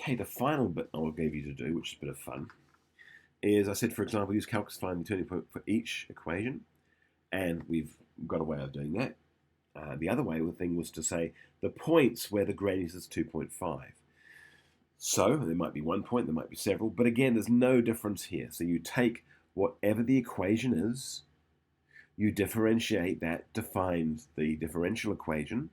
Okay, the final bit I gave you to do, which is a bit of fun, is I said, for example, use calculus to find the turning point for each equation, and we've got a way of doing that. The other way of the thing was to say the points where the gradient is 2.5. So there might be 1 point, there might be several, but again, there's no difference here. So you take whatever the equation is, you differentiate that to find the differential equation,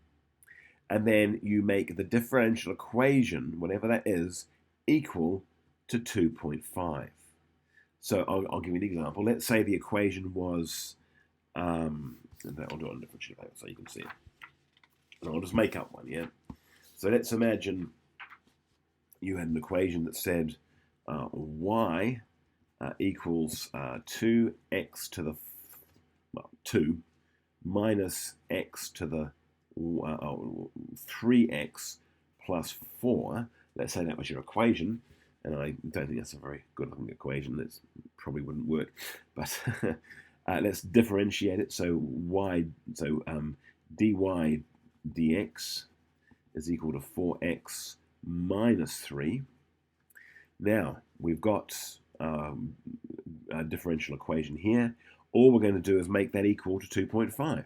and then you make the differential equation, whatever that is, equal to 2.5. So I'll give you an example. Let's say the equation was, I'll do it on a different sheet of paper so you can see it. And I'll just make up one, yeah? So let's imagine you had an equation that said y equals 2x to the 2 minus x to the 3x plus 4. Let's say that was your equation, and I don't think that's a very good looking equation. That probably wouldn't work, but let's differentiate it. So dy dx is equal to 4x minus 3. Now we've got a differential equation here. All we're going to do is make that equal to 2.5.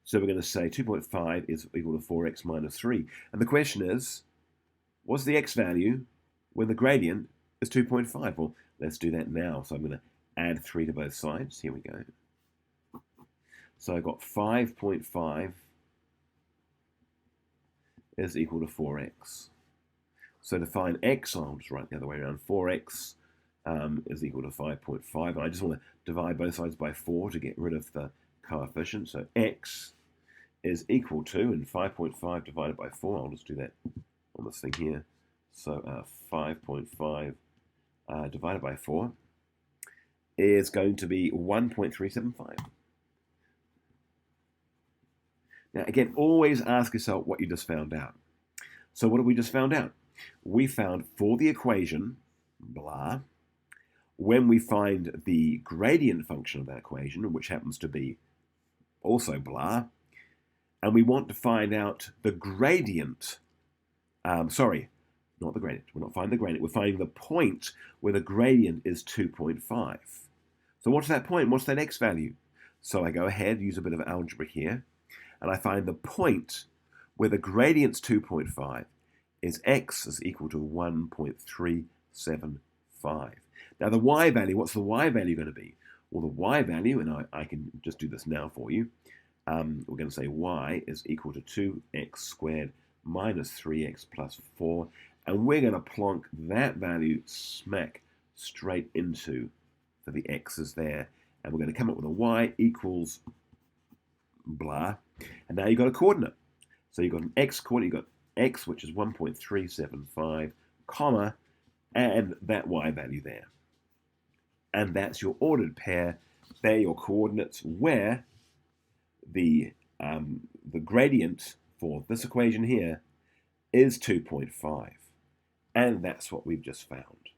So we're going to say 2.5 is equal to 4x minus 3. And the question is, what's the x value when the gradient is 2.5? Well, let's do that now. So I'm going to add 3 to both sides. Here we go. So I've got 5.5 is equal to 4x. So to find x, I'll just write the other way around. 4x is equal to 5.5. And I just want to divide both sides by 4 to get rid of the coefficient. So x is equal to, and 5.5 divided by 4, I'll just do that on this thing here. So 5.5 divided by 4 is going to be 1.375. Now again, always ask yourself what you just found out. So what have we just found out? We found for the equation, blah, when we find the gradient function of that equation, which happens to be also blah, and we want to find out the gradient, sorry, not the gradient, we're not finding the gradient, we're finding the point where the gradient is 2.5. So what's that point? What's that x value? So I go ahead, use a bit of algebra here, and I find the point where the gradient's 2.5 is x is equal to 1.375. Now the y value, what's the y value going to be? Well, the y value, and I can just do this now for you, we're going to say y is equal to 2x squared minus 3x plus 4, and we're going to plonk that value smack straight into for the x's there, and we're going to come up with a y equals blah, and now you've got a coordinate. So you've got an x coordinate, you've got x, which is 1.375, comma, and that y value there. And that's your ordered pair. They're your coordinates where the gradient for this equation here is 2.5. And that's what we've just found.